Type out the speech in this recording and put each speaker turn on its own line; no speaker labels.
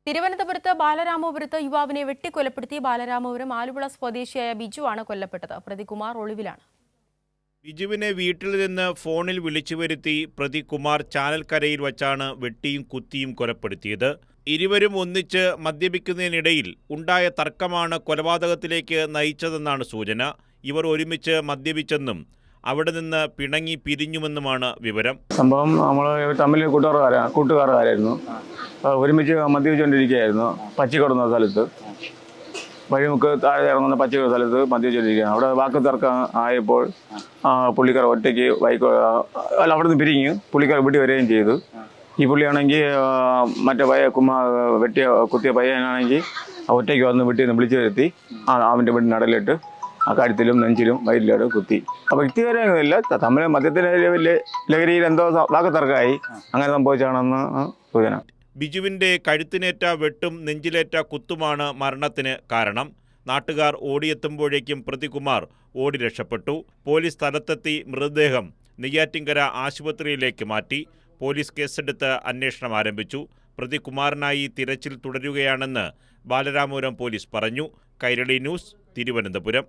തിരുവനന്തപുരത്ത് ബാലരാമപുരത്ത് യുവാവിനെ വെട്ടിക്കൊലപ്പെടുത്തി. ബാലരാമപുരം ആലുവിള സ്വദേശിയായ ബിജുവാണ് കൊല്ലപ്പെട്ടത്. പ്രതി കുമാർ ഒളിവിലാണ്.
ബിജുവിനെ വീട്ടിൽ നിന്ന് ഫോണിൽ വിളിച്ചു വരുത്തി പ്രതി കുമാർ ചാനൽക്കരയിൽ വച്ചാണ് വെട്ടിയും കുത്തിയും കൊലപ്പെടുത്തിയത്. ഇരുവരും ഒന്നിച്ച് മദ്യപിക്കുന്നതിനിടയിൽ ഉണ്ടായ തർക്കമാണ് കൊലപാതകത്തിലേക്ക് നയിച്ചതെന്നാണ് സൂചന. ഇവർ ഒരുമിച്ച് മദ്യപിച്ചെന്നും അവിടെ നിന്ന് പിണങ്ങി പിരിഞ്ഞുമെന്നുമാണ് വിവരം.
സംഭവം നമ്മൾ തമ്മിൽ കൂട്ടുകാരായിരുന്നു. ഒരുമിച്ച് മദ്യപിച്ചുകൊണ്ടിരിക്കുകയായിരുന്നു. പച്ചിക്കൊടുന്ന സ്ഥലത്ത്, വഴിമുക്ക് താഴെ ഇറങ്ങുന്ന പച്ചിക്കൊടുന്ന സ്ഥലത്ത് മദ്യപിച്ചുകൊണ്ടിരിക്കുകയാണ്. അവിടെ വാക്ക് തർക്കം ആയപ്പോൾ പുള്ളിക്കാർ ഒറ്റയ്ക്ക് അവിടെ നിന്ന് പിരിഞ്ഞ് പുള്ളിക്കാർ വീട്ടിൽ വരികയും ചെയ്തു. ഈ പുള്ളിയാണെങ്കിൽ മറ്റേ കുത്തിയ പയ്യനാണെങ്കിൽ ഒറ്റയ്ക്ക് വന്ന് വീട്ടിൽ നിന്ന് വിളിച്ചു വരുത്തി അവൻ്റെ വീടിന് നടലിട്ട് കഴുത്തിലും നെഞ്ചിലും വയറ്റിലും കുത്തി. അപ്പോൾ വ്യക്തിപരമില്ല, തമ്മിൽ മദ്യത്തിൻ്റെ ലഹരിയിൽ എന്തോ വാക്ക് തർക്കമായി, അങ്ങനെ സംഭവിച്ചാണെന്ന് സൂചന.
ബിജുവിൻ്റെ കഴുത്തിനേറ്റ വെട്ടും നെഞ്ചിലേറ്റ കുത്തുമാണ് മരണത്തിന് കാരണം. നാട്ടുകാർ ഓടിയെത്തുമ്പോഴേക്കും പ്രതികുമാർ ഓടി രക്ഷപ്പെട്ടു. പോലീസ് സ്ഥലത്തെത്തി മൃതദേഹം നെയ്യാറ്റിൻകര ആശുപത്രിയിലേക്ക് മാറ്റി. പോലീസ് കേസെടുത്ത് അന്വേഷണം ആരംഭിച്ചു. പ്രതികുമാറിനായി തിരച്ചിൽ തുടരുകയാണെന്ന് ബാലരാമപുരം പോലീസ് പറഞ്ഞു. കൈരളി ന്യൂസ്, തിരുവനന്തപുരം.